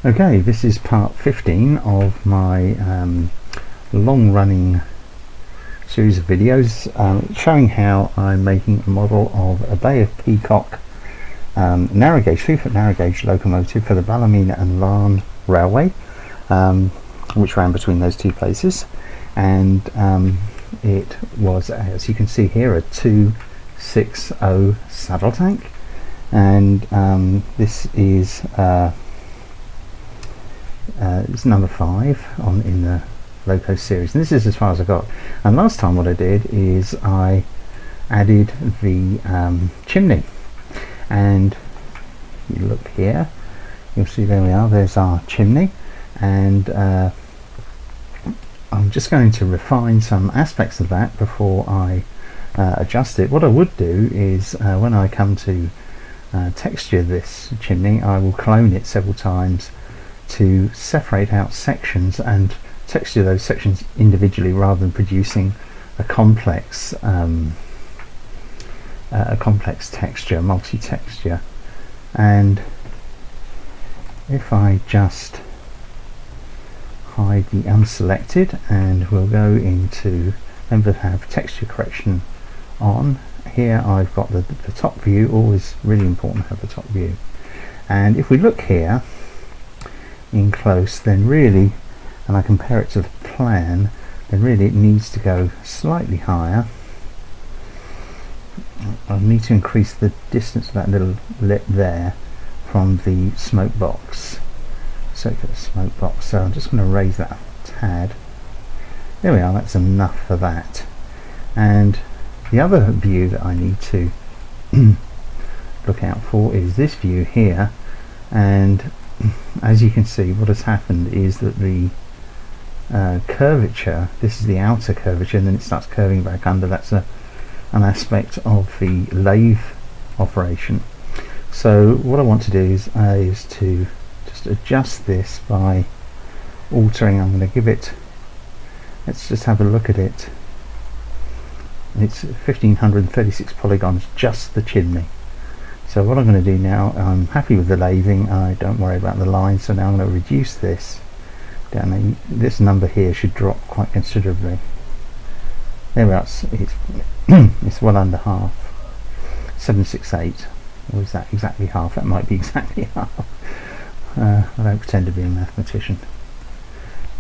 Okay, this is part 15 of my long-running series of videos showing how I'm making a model of a Bay of Peacock narrow gauge, 3-foot narrow gauge locomotive for the Ballymena and Larne Railway, which ran between those two places, and it was, as you can see here, a 260 saddle tank, and this is it's number 5 in the Loco series, and this is as far as I got. And last time what I did is I added the chimney, and you look here, you'll see there we are, there's our chimney, and I'm just going to refine some aspects of that before I adjust it. What I would do is when I come to texture this chimney, I will clone it several times to separate out sections and texture those sections individually rather than producing a complex texture, multi-texture. And if I just hide the unselected, and we'll go into, remember to have texture correction on. Here I've got the top view, always really important to have the top view. And if we look here in close, then really, and I compare it to the plan, then really it needs to go slightly higher. I need to increase the distance of that little lip there from the smoke box, circular smoke box, so I'm just going to raise that a tad. There we are, that's enough for that. And the other view that I need to look out for is this view here, and as you can see, what has happened is that the curvature, this is the outer curvature, and then it starts curving back under. That's an aspect of the lathe operation. So what I want to do is to just adjust this by altering. I'm going to give it, let's just have a look at it. It's 1536 polygons, just the chimney. So what I'm going to do now, I'm happy with the lathing, I don't worry about the line, so now I'm going to reduce this down. This number here should drop quite considerably. There we are, it's well under half. 768, or is that exactly half? That might be exactly half. I don't pretend to be a mathematician.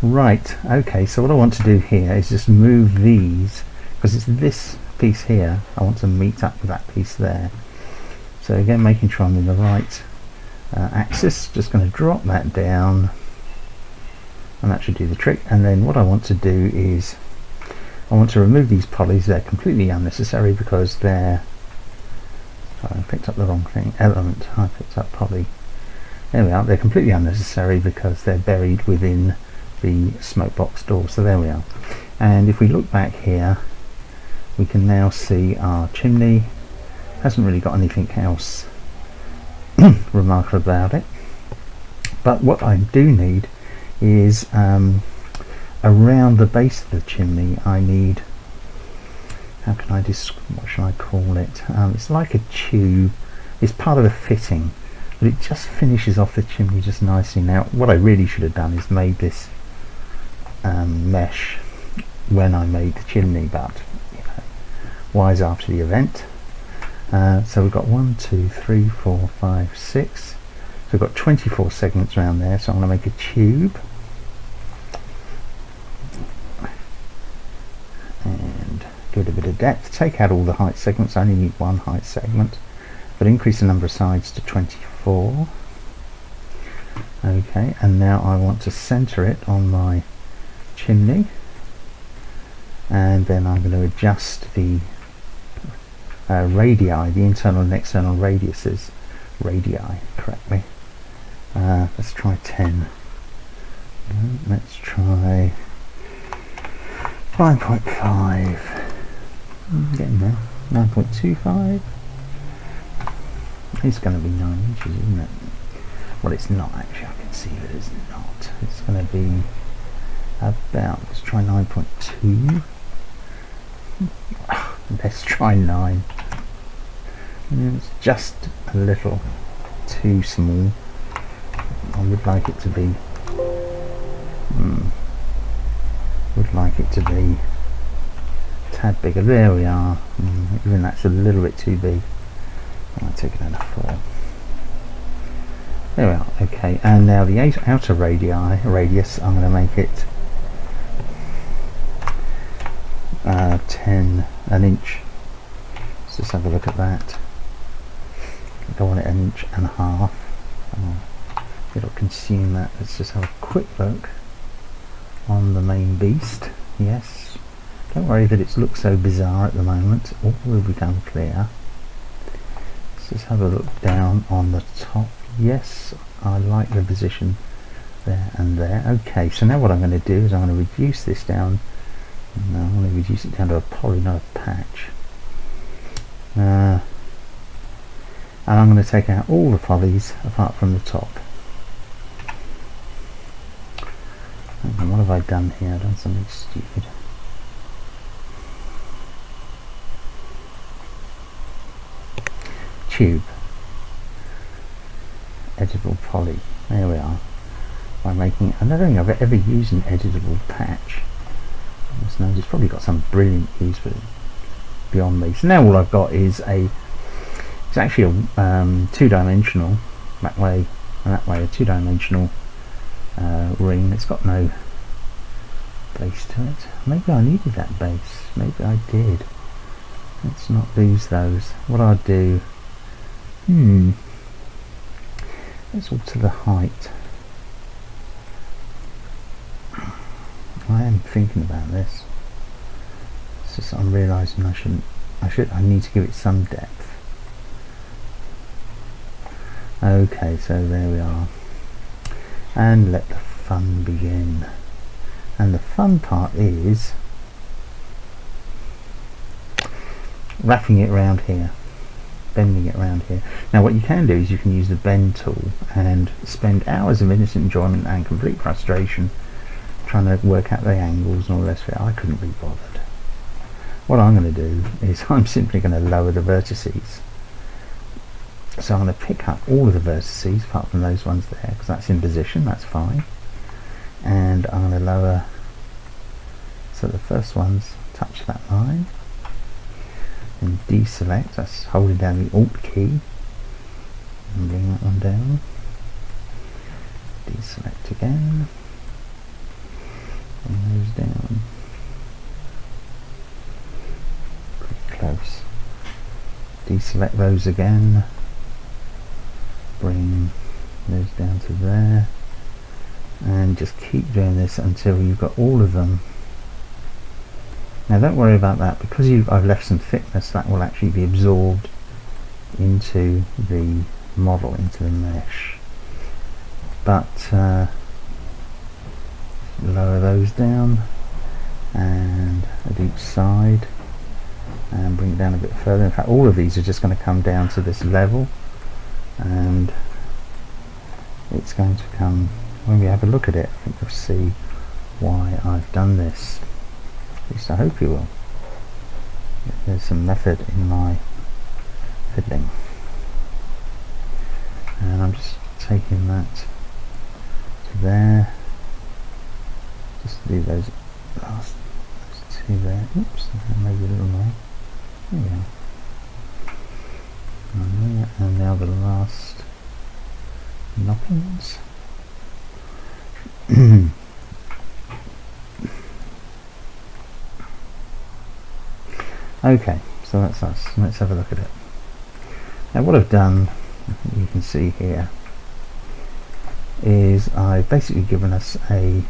Right, okay, so what I want to do here is just move these, because it's this piece here, I want to meet up with that piece there. So again, making sure I'm in the right axis, just going to drop that down, and that should do the trick. And then what I want to do is I want to remove these polys. They're completely unnecessary because they're, sorry, I picked up the wrong thing, element, I picked up poly. There we are, they're completely unnecessary because they're buried within the smoke box door. So there we are. And if we look back here, we can now see our chimney hasn't really got anything else remarkable about it. But what I do need is around the base of the chimney, I need, how can I what shall I call it? It's like a tube. It's part of the fitting, but it just finishes off the chimney just nicely. Now what I really should have done is made this mesh when I made the chimney, but you know, wise after the event. So we've got 1, 2, 3, 4, 5, 6. So we've got 24 segments around there. So I'm going to make a tube, and give it a bit of depth. Take out all the height segments. I only need one height segment, but increase the number of sides to 24. Okay, and now I want to center it on my chimney, and then I'm going to adjust the radii, the internal and external radiuses, radii correctly. Let's try 10. Let's try 9.5. Getting there. 9.25. It's going to be 9 inches, isn't it? Well, it's not actually. I can see that it's not. It's going to be about, let's try 9.2. Let's try 9. It's just a little too small. I'll would like it to be would like it to be a tad bigger. There we are. Even that's a little bit too big. I'll take it down to 4. There we are. Okay, and now the outer radius, I'm going to make it an inch. Let's just have a look at that. Go on it 1.5 inches. It'll consume that. Let's just have a quick look on the main beast. Yes, don't worry that it looks so bizarre at the moment. All will become clear. Let's just have a look down on the top. Yes, I like the position there and there. Okay, so now what I'm going to do is I'm going to reduce this down. No, I'm going to reduce it down to a poly, not a patch. And I'm going to take out all the polys apart from the top. And what have I done here? I've done something stupid. Tube. Editable poly. There we are. By making, I don't think I've ever used an editable patch. It's probably got some brilliant use for it beyond me. So now all I've got is it's actually a two-dimensional, that way and that way, a two-dimensional ring. It's got no base to it. Maybe I needed that base. Maybe I did. Let's not lose those. What I'll do, let's alter the height. I am thinking about this. It's just I'm realising I need to give it some depth. Okay, so there we are. And let the fun begin. And the fun part is wrapping it around here, bending it around here. Now what you can do is you can use the bend tool and spend hours of innocent enjoyment and complete frustration trying to work out the angles and all the rest of it. I couldn't be bothered. What I'm going to do is I'm simply going to lower the vertices. So I'm going to pick up all of the vertices apart from those ones there, because that's in position, that's fine. And I'm going to lower, so the first ones touch that line. And deselect, that's holding down the Alt key. And bring that one down. Deselect again. Bring those down. Pretty close. Deselect those again. Bring those down to there. And just keep doing this until you've got all of them. Now don't worry about that, because I've left some thickness, that will actually be absorbed into the model, into the mesh. But lower those down and at each side and bring it down a bit further. In fact, all of these are just going to come down to this level, and it's going to come, when we have a look at it, I think you'll see why I've done this. At least I hope you will. There's some method in my fiddling. And I'm just taking that to there. Just do those last two there. Oops, maybe a little more. There we are. And now the last knockings. Okay, so that's us. Let's have a look at it. Now what I've done, you can see here, is I've basically given us a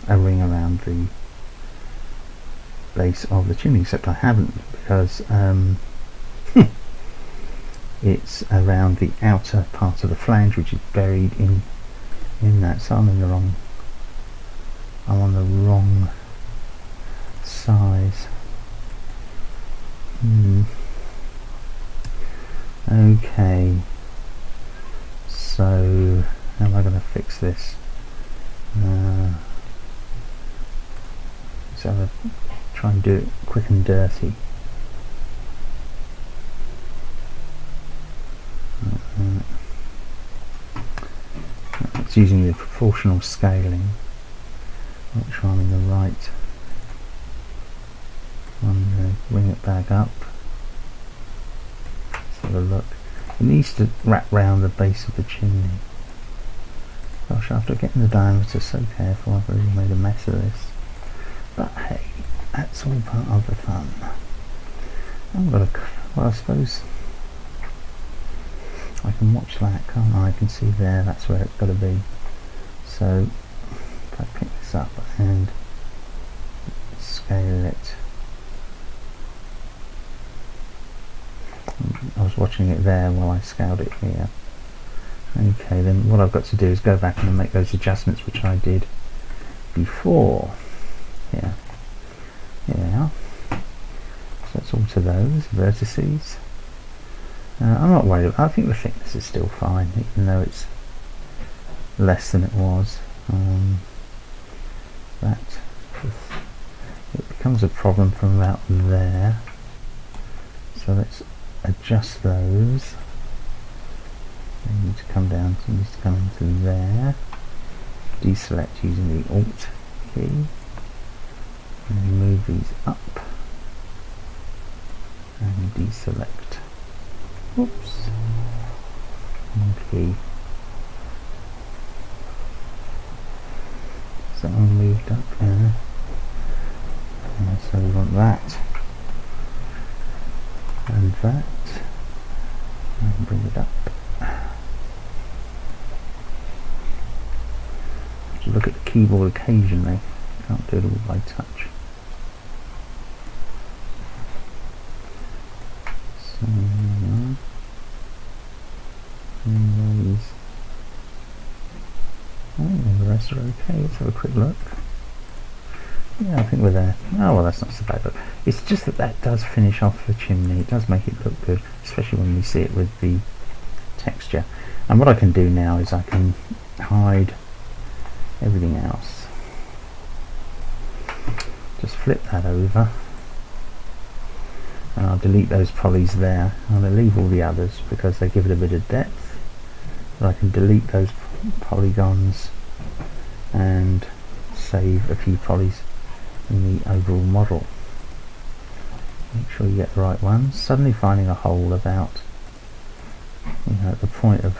ring around the base of the chimney, except I haven't, because it's around the outer part of the flange, which is buried in that. So I'm on the wrong size. Okay, so how am I going to fix this? So try and do it quick and dirty. using the proportional scaling. Make sure I'm in the right. I'm going to bring it back up. Let's have a look. It needs to wrap round the base of the chimney. Gosh, after getting the diameter so careful, I've really made a mess of this. But hey, that's all part of the fun. Well, I suppose I can watch that, can't I? I can see there, that's where it's got to be. So, if I pick this up and scale it. I was watching it there while I scaled it here. Okay, then what I've got to do is go back and make those adjustments which I did before. Here they are. So let's alter those vertices. I'm not worried. I think the thickness is still fine, even though it's less than it was. It becomes a problem from about there. So let's adjust those. They need to come down. So it needs to come into there. Deselect using the Alt key. And move these up. And deselect. Oops. Okay. So I moved up there. And so we want that. And that. And bring it up. Have to look at the keyboard occasionally. Can't do it all by touch. So these. Oh, the rest are okay. Let's have a quick look. Yeah, I think we're there. Oh well, that's not so bad. But it's just that does finish off the chimney. It does make it look good, especially when we see it with the texture. And what I can do now is I can hide everything else. Just flip that over. And I'll delete those polys there. I'm going to leave all the others because they give it a bit of depth. But I can delete those polygons and save a few polys in the overall model. Make sure you get the right ones. Suddenly finding a hole about, at the point of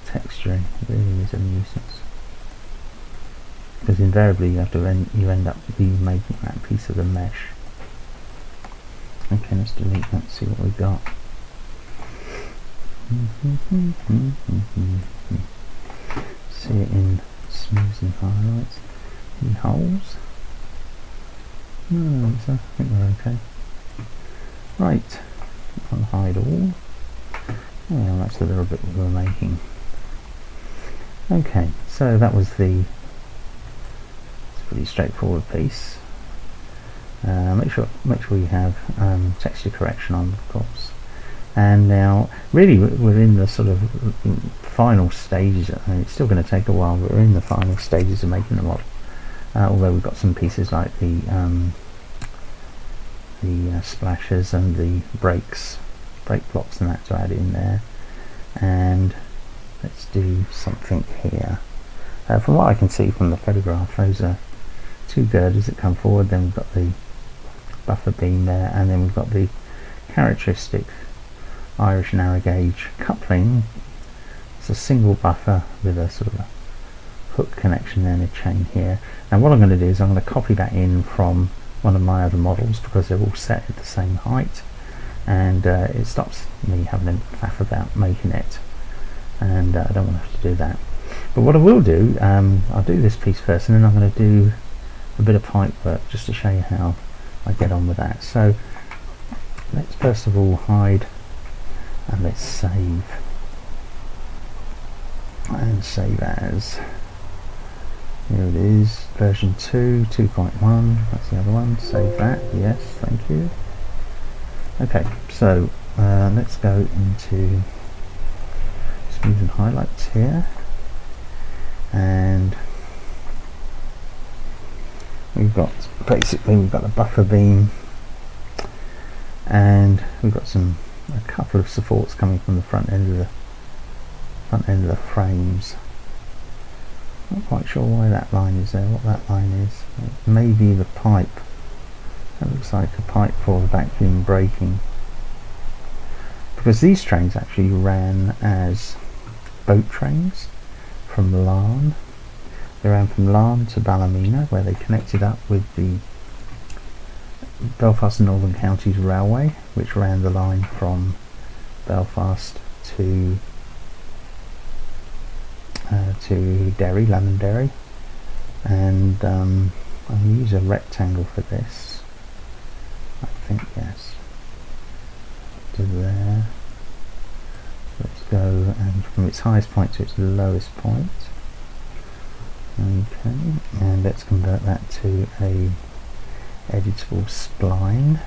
texturing really is a nuisance. Because invariably you end up making that piece of the mesh. Okay, let's delete that, see what we've got. See it in smooths and highlights. Any holes? No, I think we're okay. Right, I'll hide all. Yeah, that's the little bit we were making. Okay, so that was it's a pretty straightforward piece. Make sure you have texture correction on, of course. And now, really, we're in the sort of final stages. It's still going to take a while, but we're in the final stages of making the model. Although we've got some pieces like the splashes and the brake blocks and that to add in there. And let's do something here. From what I can see from the photograph, those are two girders that come forward. Then we've got the buffer beam there, and then we've got the characteristic Irish narrow gauge coupling. It's a single buffer with a sort of a hook connection and a chain here. Now what I'm going to do is I'm going to copy that in from one of my other models because they're all set at the same height, and it stops me having a faff about making it, and I don't want to have to do that. But what I will do, I'll do this piece first, and then I'm going to do a bit of pipe work just to show you how I get on with that. So let's first of all hide, and let's save, and save as. Here it is, version 2, 2.1, that's the other one. Save that, yes, thank you. Okay, so let's go into smooth and highlights here, and we've got the buffer beam, and we've got a couple of supports coming from the front end of front end of the frames. Not quite sure why that line is there, what that line is. Maybe the pipe. That looks like a pipe for vacuum braking. Because these trains actually ran as boat trains from Larne. They ran from Larne to Ballymena, where they connected up with the Belfast and Northern Counties Railway, which ran the line from Belfast to Derry, Londonderry, and I'll use a rectangle for this. I think, yes, to there. Let's go and from its highest point to its lowest point. Okay, and let's convert that to a editable spline,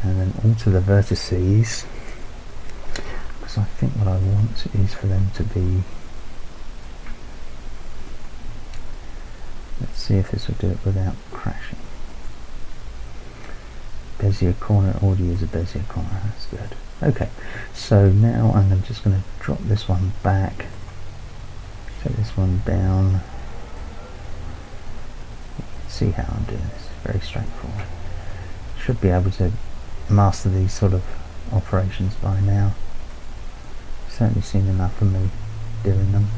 and then alter the vertices, because I think what I want is for them to be, let's see if this will do it without crashing. Bezier corner audio is a Bezier corner, that's good. Okay, so now I'm just going to drop this one back, take this one down. See how I'm doing this, very straightforward. Should be able to master these sort of operations by now. Certainly seen enough of me doing them.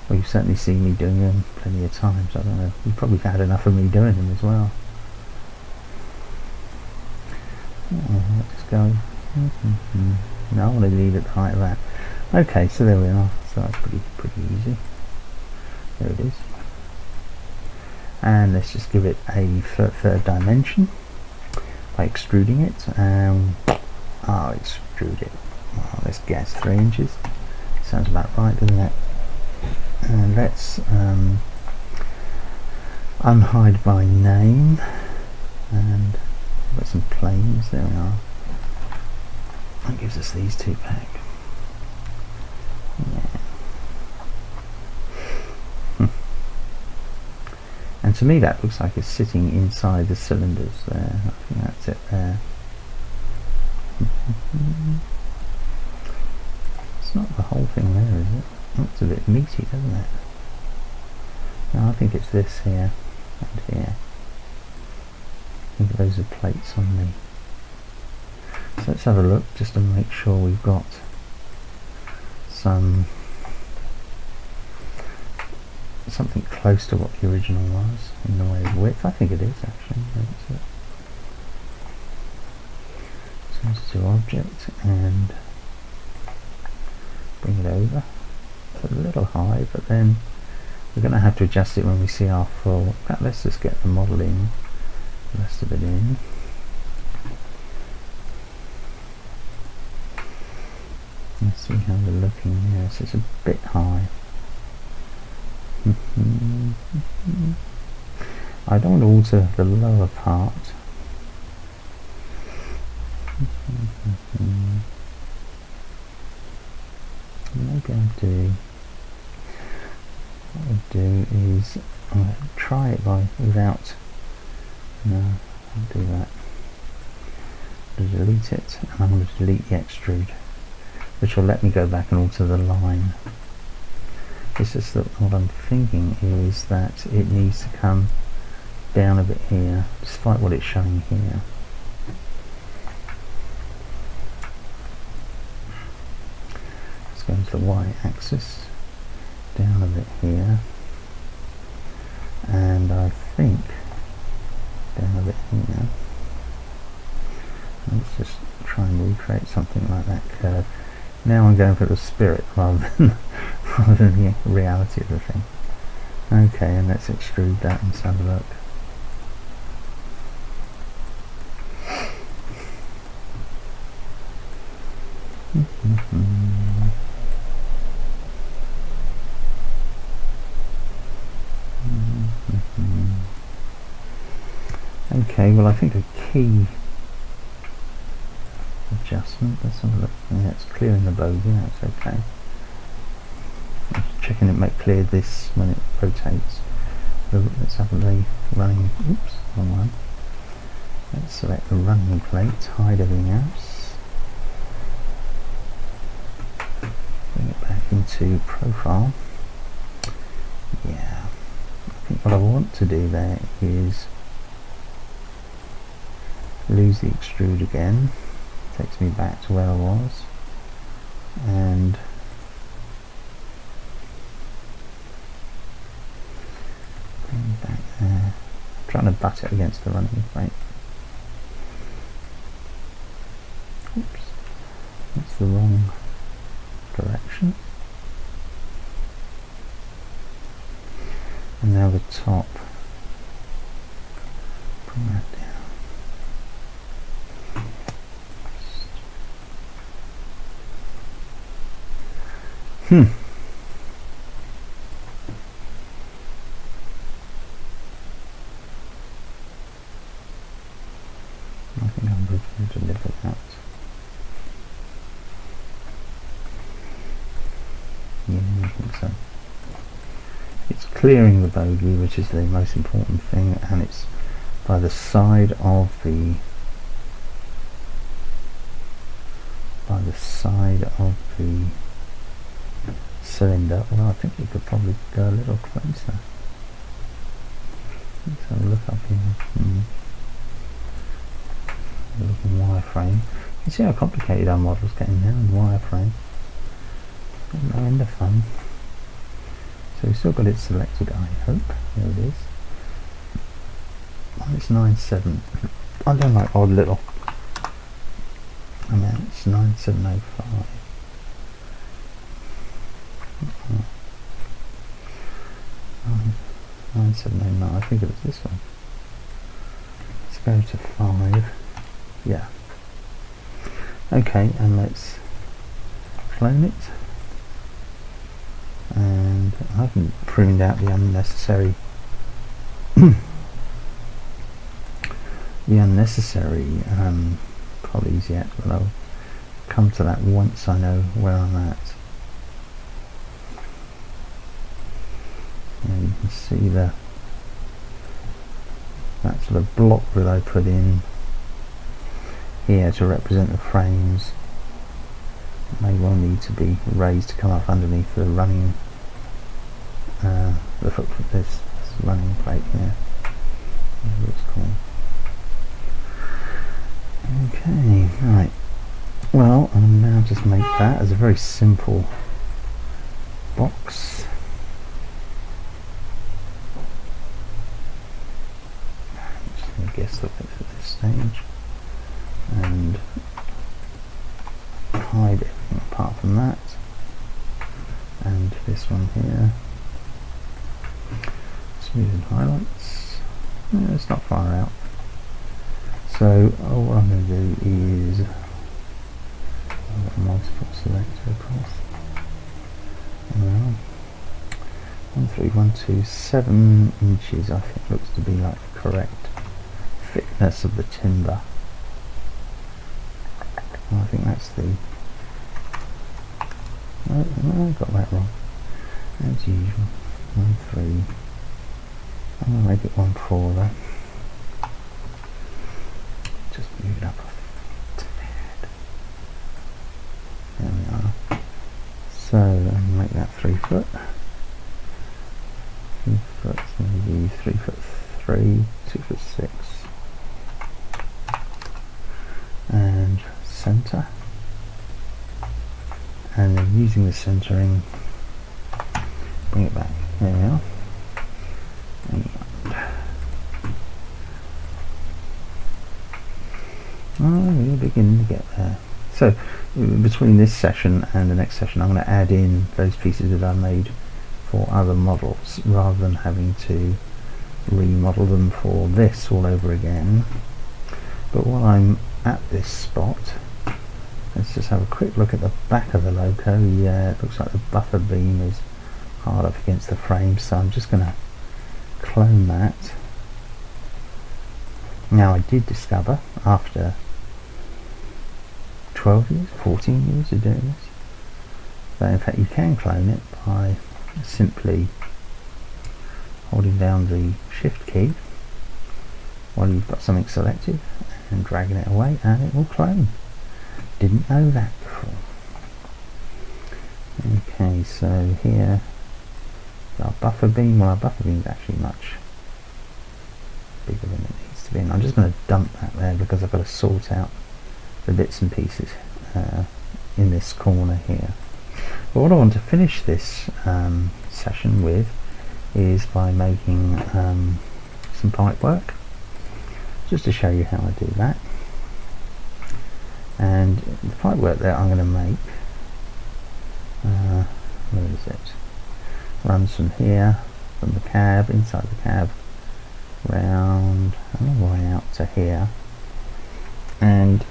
Well, you've certainly seen me doing them plenty of times. I don't know, you've probably had enough of me doing them as well. Let's go. No, I want to leave it the height of that. Okay, so there we are. So that's pretty easy. There it is. And let's just give it a third dimension by extruding it. I'll extrude it. Well, let's guess 3 inches. Sounds about right, doesn't it? And let's unhide by name, and put some planes. There we are. That gives us these 2 back. Yeah. And to me that looks like it's sitting inside the cylinders there. I think that's it there. It's not the whole thing there, is it? Looks a bit meaty, doesn't it? No, I think it's this here and here. I think those are plates on me. So let's have a look just to make sure we've got something close to what the original was in the way of width. I think it is actually. So let's do object and bring it over. It's a little high, but then we're going to have to adjust it when we see our full. In fact, let's just get the model in, the rest of it in. Let's see how we're looking. Yes, it's a bit high. I don't want to alter the lower part. Maybe I'll do. What I'll do is I'm going to try it without. No, I'll do that. I'll delete it, and I'm going to delete the extrude, which will let me go back and alter the line. It's just that what I'm thinking is that it needs to come down a bit here, despite what it's showing here. Let's go into the y-axis, down a bit here, and I think down a bit here. Let's just try and recreate something like that curve. Now I'm going for the spirit rather than the reality of the thing. Okay, and let's extrude that and have a look. Okay, well I think a key adjustment, let's have a look. Yeah, it's clearing the bogey, that's okay. Just checking it might clear this when it rotates. Let's have a running, oops, wrong one. Let's select the running plate, hide everything else, bring it back into profile. Yeah, I think what I want to do there is lose the extrude again, takes me back to where I was, and bring it back there. I'm trying to butt it against the running plate. Oops, that's the wrong direction. And now the top, bring that down. I think I'm going to deliver that. Yeah, I think so. It's clearing the bogey, which is the most important thing, and it's by the side of the cylinder. Well, I think we could probably go a little closer. Let's have a look up here. A little wireframe. You see how complicated our model's getting now in wireframe. No end of fun. So we've still got it selected, I hope. There it is. Oh, it's 9.7. I don't like odd little amounts. 9.705. 9.709. I think it was this one. Let's go to 5. Yeah. Okay, and let's clone it. And I haven't pruned out the unnecessary polys yet, but I'll come to that once I know where I'm at. And you can see that sort of block that I put in here to represent the frames may well need to be raised to come up underneath the running this running plate here. Whatever it's called. Okay, right. Well, I'll now just make that as a very simple box. I'm just going to guess the width at this stage and hide everything apart from that, and this one here, smooth and highlights. Yeah, it's not far out. So what I'm going to do is I've got a multiple selector across. 13127 inches I think looks to be like the correct thickness of the timber. I think that's the no, I got that wrong as usual. 1.3. I'm going to make it 1.4 though. Just move it up a tad. There we are. So I'll make that 3 foot. 3 foot, maybe 3 foot 3, 2 foot 6. And center. And then using the centering, bring it back. There we are. We're beginning to get there. So between this session and the next session I'm going to add in those pieces that I made for other models rather than having to remodel them for this all over again. But while I'm at this spot, let's just have a quick look at the back of the loco. Yeah, it looks like the buffer beam is hard up against the frame, so I'm just going to clone that. Now I did discover after 12 years, 14 years of doing this, that in fact you can clone it by simply holding down the shift key while you've got something selected and dragging it away, and it will clone. Didn't know that before. Okay, so here our buffer beam. Well, our buffer beam is actually much bigger than it needs to be, and I'm just going to dump that there because I've got to sort out the bits and pieces in this corner here. But what I want to finish this session with is by making some pipe work, just to show you how I do that. And the pipe work that I'm going to make, where is it? Runs from here, from the cab, inside the cab, round and all the way out to here. And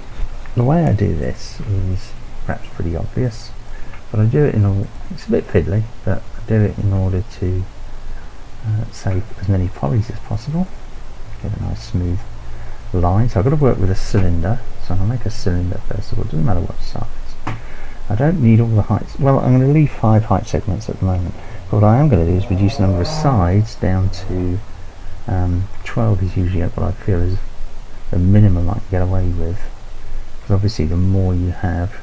the way I do this is perhaps pretty obvious, but I do it it's a bit fiddly, but I do it in order to save as many polys as possible, get a nice smooth line. So I've got to work with a cylinder, so I'm going to make a cylinder first of all. It doesn't matter what size. I don't need all the heights. Well, I'm going to leave 5 height segments at the moment, but what I am going to do is reduce the number of sides down to 12 is usually what I feel is the minimum I can get away with, because obviously the more you have,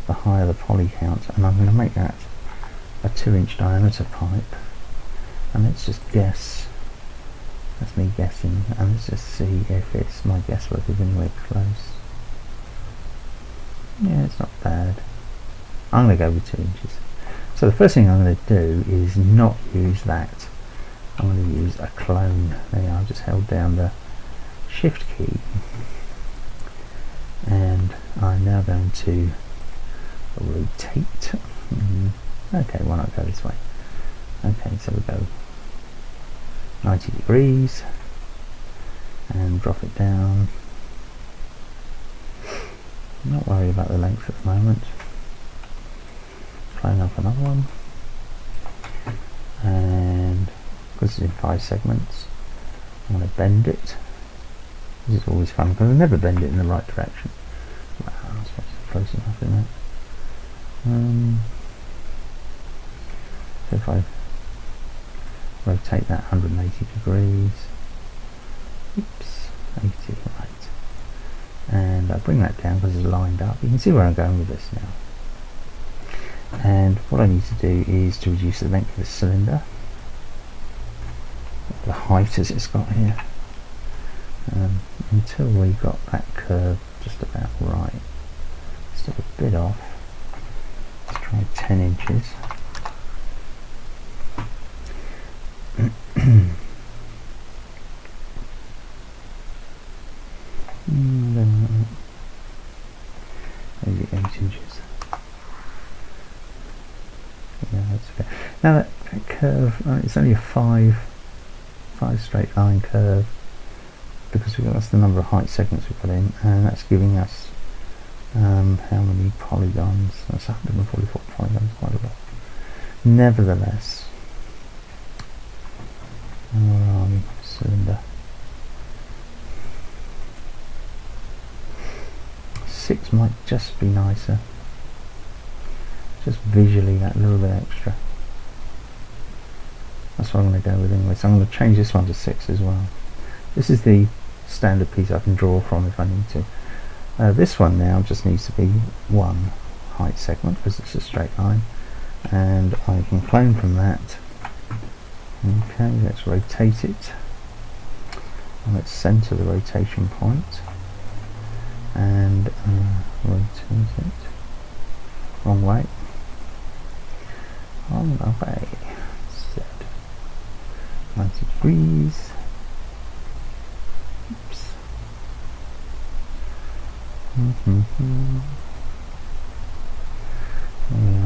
the higher the poly count. And I'm going to make that a 2-inch diameter pipe, and let's just guess. That's me guessing, and let's just see if my guesswork is anywhere close. Yeah, it's not bad. I'm going to go with 2 inches. So the first thing I'm going to do is not use that. I'm going to use a clone. There you are, I've just held down the shift key, and I'm now going to rotate. Okay, why not go this way? Okay, so we go 90 degrees and drop it down. I'm not worried about the length at the moment. Clone up another one, and because it's in 5 segments, I'm going to bend it. This is always fun because I never bend it in the right direction. Wow, I suppose it's close enough, isn't it? So if I rotate that 180 degrees, oops, 80, right, and I bring that down because it's lined up. You can see where I'm going with this now. And what I need to do is to reduce the length of the cylinder, the height as it's got here, until we got that curve just about right. Still a bit off. Let's try 10 inches. Maybe 8 inches. Yeah, that's okay. Now that curve, it's only a 5 straight line curve, because that's the number of height segments we've got in, and that's giving us how many polygons? That's 144 polygons, quite a lot. Nevertheless, where are we? Cylinder. 6 might just be nicer. Just visually that little bit extra. That's what I'm going to go with anyway. So I'm going to change this one to 6 as well. This is the standard piece I can draw from if I need to. This one now just needs to be 1 height segment because it's a straight line, and I can clone from that. Okay, let's rotate it, and let's center the rotation point and rotate it. Wrong way. Wrong way. Set 90 degrees. Oops.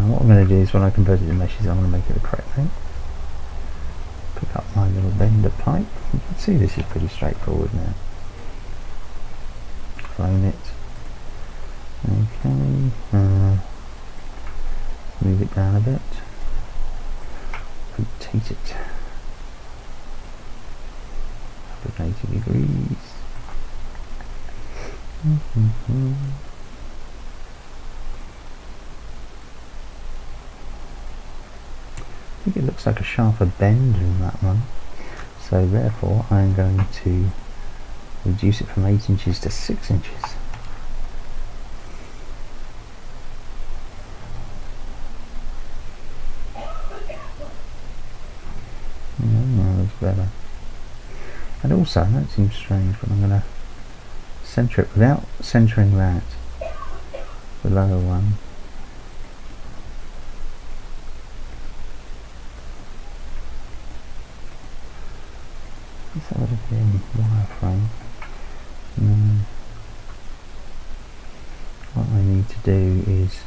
What I'm going to do is when I convert it to meshes, I'm going to make it the correct length. Pick up my little bender pipe. You can see this is pretty straightforward now. Clone it. Okay. Move it down a bit. Rotate it. 180 degrees. I think it looks like a sharper bend in that one, so therefore I'm going to reduce it from 8 inches to 6 inches. Yeah, that's better. And also, that seems strange, but I'm going to centre it without centering that, the lower one. Let's have a look in wireframe. No. What I need to do is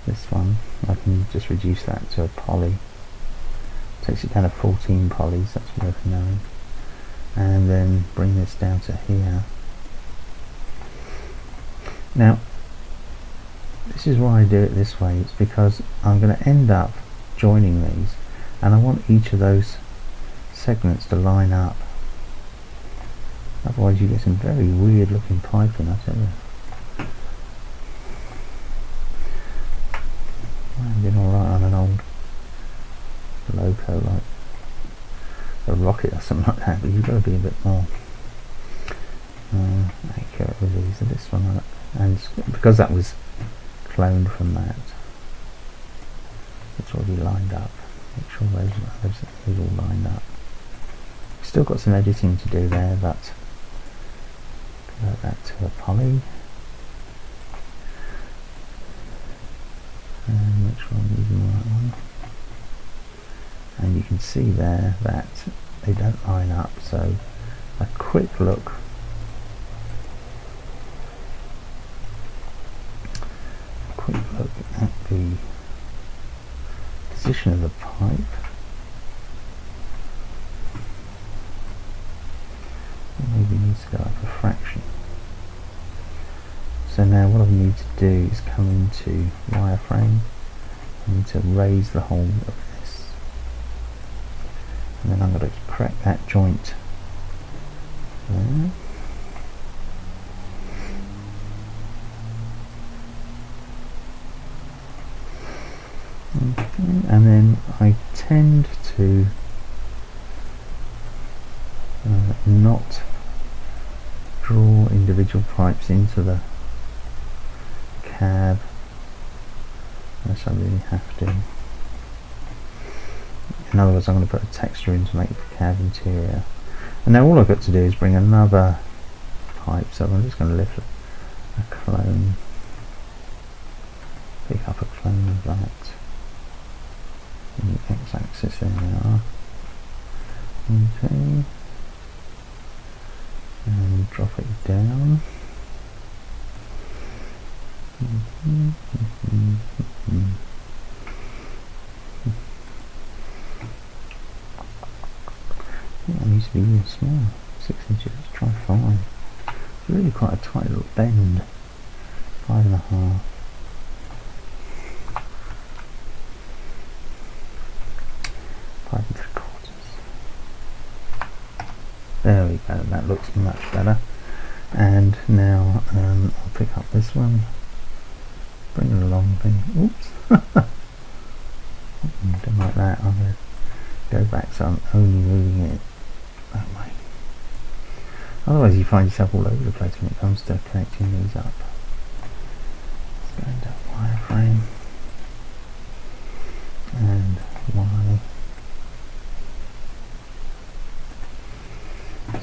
this one. I can just reduce that to a poly. Takes it down to 14 polys, that's worth knowing. And then bring this down to here. Now, this is why I do it this way. It's because I'm going to end up joining these, and I want each of those segments to line up. Otherwise you get some very weird looking piping, I tell you. I've been alright on an old loco like a rocket or something like that, but you've got to be a bit more accurate with these. So this one, and because that was cloned from that, it's already lined up. Make sure those all lined up. Still got some editing to do there, but convert that to a poly. And make sure I'm using the right one. And you can see there that they don't line up, so a quick look at the position of the pipe. Maybe needs to go up a fraction. So now what I need to do is come into wireframe. I need to raise the whole of this, and then I'm going to correct that joint there. Okay. And then I tend to not draw individual pipes into the cab unless I really have to. In other words, I'm going to put a texture in to make the cab interior. And now all I've got to do is bring another pipe, so I'm just going to lift a clone, pick up a clone of that in the x-axis, there we are. Okay. And drop it down. That needs to be even smaller. 6 inches. Let's try 5. It's really quite a tight little bend. 5.5. There we go, that looks much better. And now I'll pick up this one, bring it along, oops, don't like that. I'm going to go back so I'm only moving it that way. Otherwise you find yourself all over the place when it comes to connecting these up. Let's go into wireframe and Y.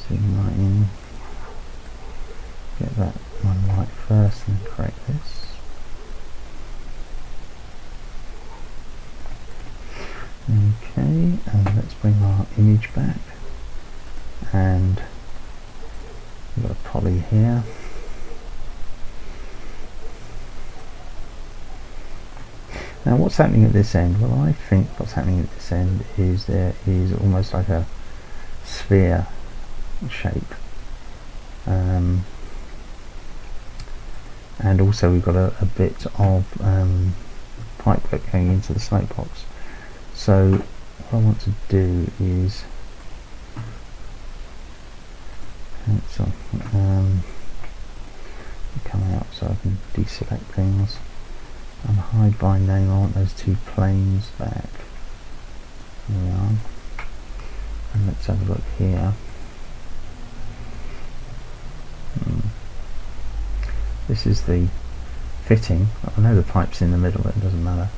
Zoom right in, get that one right first and then correct this. Okay, and let's bring our image back, and we've got a poly here. Now what's happening at this end? Well, I think what's happening at this end is there is almost like a sphere shape, and also we've got a bit of pipework going into the slope box. So what I want to do is cancel, come out so I can deselect things and hide by name. I want those two planes back. There we are. And let's have a look here. This is the fitting. I know the pipe's in the middle, but it doesn't matter.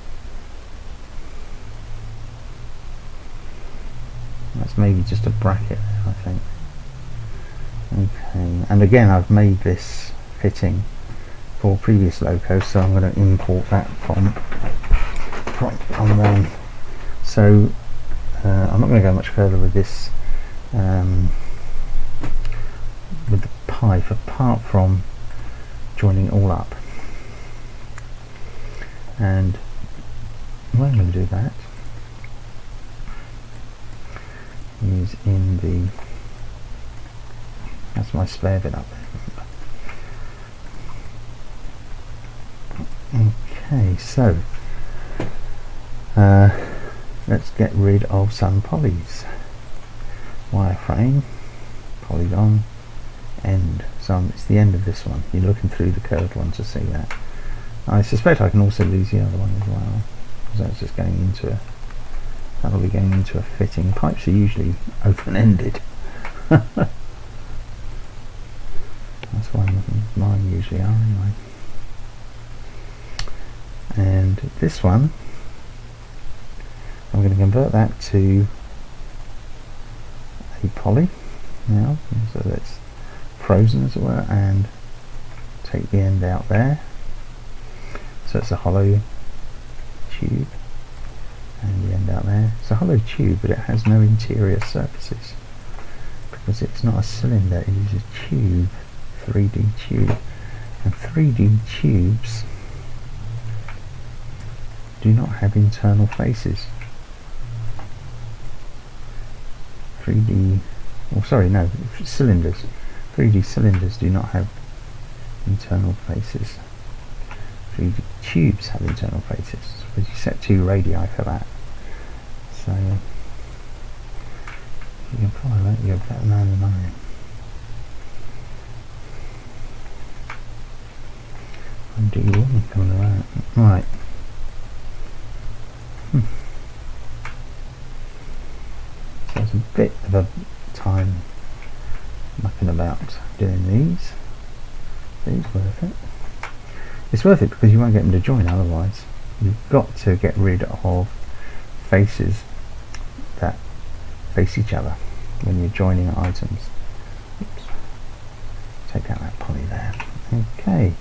That's maybe just a bracket there, I think. Okay, and again I've made this fitting for previous locos, so I'm going to import that from one. So I'm not going to go much further with this with the pipe, apart from joining it all up. And the way I'm going to do that is in the, that's my spare bit up there. Okay, so let's get rid of some polys. Wireframe, polygon, end. So it's the end of this one. You're looking through the curved one to see that. I suspect I can also lose the other one as well, because that's just going into that'll be going into a fitting. Pipes are usually open-ended. That's why mine usually are anyway. And this one, I'm going to convert that to a poly now, so that's frozen as it were, and take the end out there. So it's a hollow tube, and the end out there. It's a hollow tube, but it has no interior surfaces because it's not a cylinder, it is a tube, 3D tube, and 3D tubes do not have internal faces. 3D, oh sorry, no, cylinders. 3D cylinders do not have internal faces. 3D tubes have internal faces, but you set 2 radii for that. So you can follow that, you're a better man than I am. Undo your woman coming around. Right. So it's a bit of a time mucking about doing these. These worth it. It's worth it because you won't get them to join otherwise. You've got to get rid of faces that face each other when you're joining items. Oops. Take out that poly there. Okay,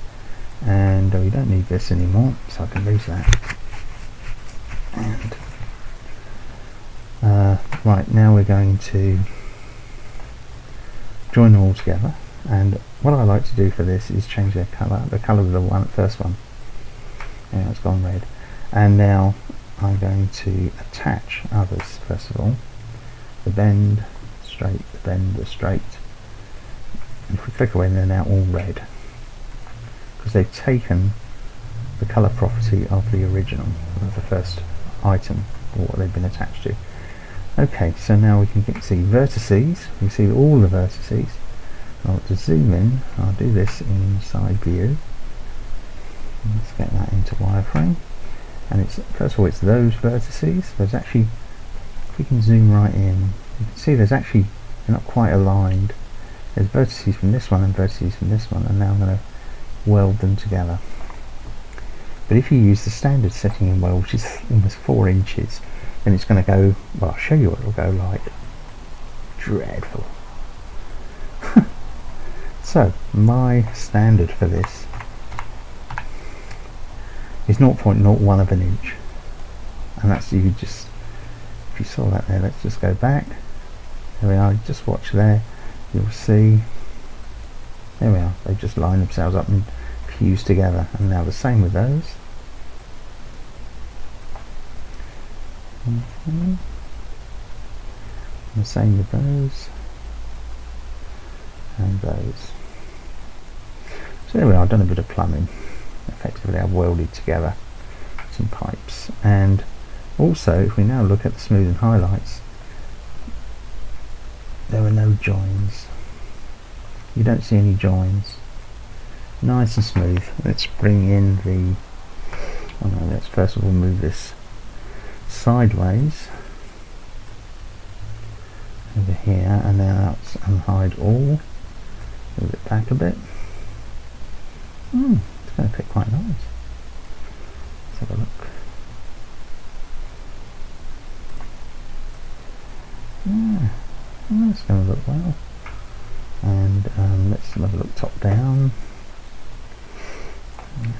and we don't need this anymore, so I can lose that. And right, now we're going to join them all together, and what I like to do for this is change their colour, the colour of the first one. Yeah, it's gone red. And now I'm going to attach others. First of all, the bend, straight, the bend, the straight. And if we click away, they're now all red because they've taken the colour property of the original, of the first item, or what they've been attached to. Okay, so now we can see vertices. We can see all the vertices. I want to zoom in. I'll do this in side view. Let's get that into wireframe. And it's, first of all, it's those vertices. There's actually, if we can zoom right in, you can see there's actually, they're not quite aligned. There's vertices from this one and vertices from this one, and now I'm going to weld them together. But if you use the standard setting in weld, which is almost 4 inches, then it's going to go, well, I'll show you what it'll go like. Dreadful. So, my standard for this is 0.01 of an inch. And that's, you just, if you saw that there, let's just go back. There we are, just watch there. You'll see, there we are, they just line themselves up and fuse together. And now the same with those. And the same with those. And those. So there we are, I've done a bit of plumbing. Effectively I've welded together some pipes. And also, if we now look at the smooth and highlights, there are no joins. You don't see any joins. Nice and smooth. Let's bring in the, oh no, let's first of all move this sideways over here, and now let's unhide all. Move it back a bit. It's going to fit quite nice. Let's have a look. Yeah, that's going to look well. And let's have a look top down.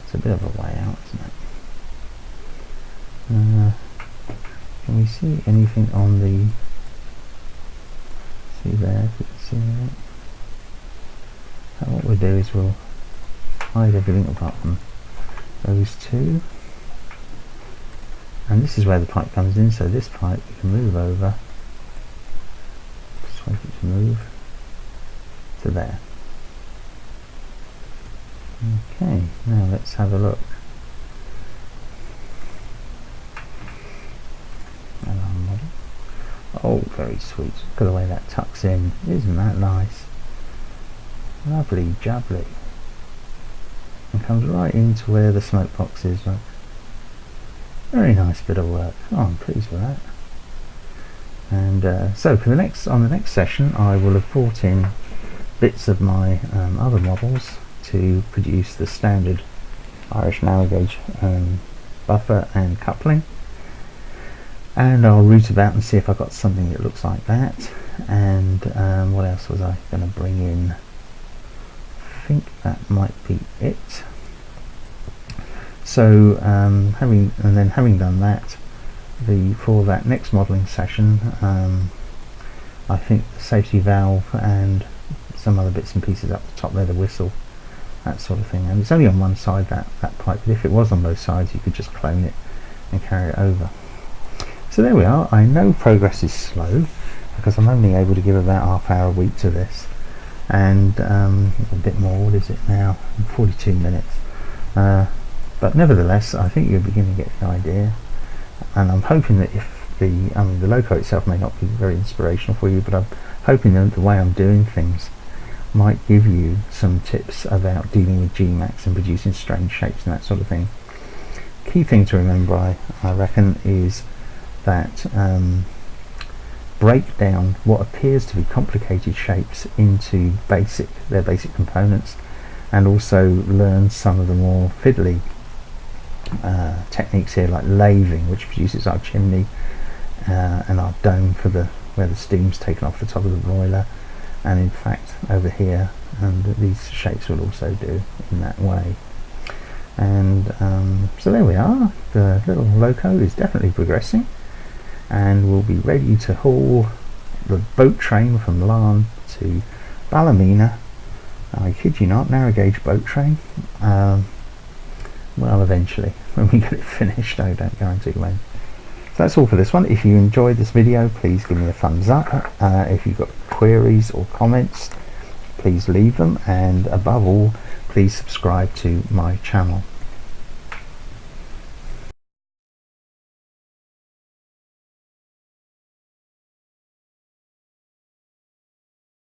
It's a bit of a way out, isn't it? Can we see anything on the... See there, if you can see that? So what we'll do is we'll hide everything apart from those two. And this is where the pipe comes in, so this pipe we can move over. Just wait it to move to there. Okay, now let's have a look. Oh, very sweet. Look at the way that tucks in. Isn't that nice? Lovely jubbly. And comes right into where the smoke box is. Look. Very nice bit of work. Oh, I'm pleased with that. And so for the next session, I will have brought in bits of my other models to produce the standard Irish narrow gauge buffer and coupling. And I'll root about and see if I got something that looks like that. And what else was I going to bring in? I think that might be it. So having done that, for that next modelling session, I think the safety valve and some other bits and pieces up the top there, the whistle, that sort of thing. And it's only on one side, that pipe, but if it was on both sides you could just clone it and carry it over. So there we are. I know progress is slow because I'm only able to give about half-hour a week to this, and a bit more. What is it now? 42 minutes. But nevertheless, I think you're beginning to get the idea, and I'm hoping that if the loco itself may not be very inspirational for you, but I'm hoping that the way I'm doing things might give you some tips about dealing with Gmax and producing strange shapes and that sort of thing. Key thing to remember, I reckon, is that break down what appears to be complicated shapes into their basic components, and also learn some of the more fiddly techniques here, like lathing, which produces our chimney and our dome for where the steam's taken off the top of the boiler, and in fact over here, and these shapes will also do in that way. And so there we are. The little loco is definitely progressing, and we'll be ready to haul the boat train from Larne to Ballymena. I kid you not, narrow gauge boat train. Well, eventually, when we get it finished. I don't guarantee when. So that's all for this one. If you enjoyed this video, please give me a thumbs up. If you've got queries or comments, please leave them, and above all, please subscribe to my channel.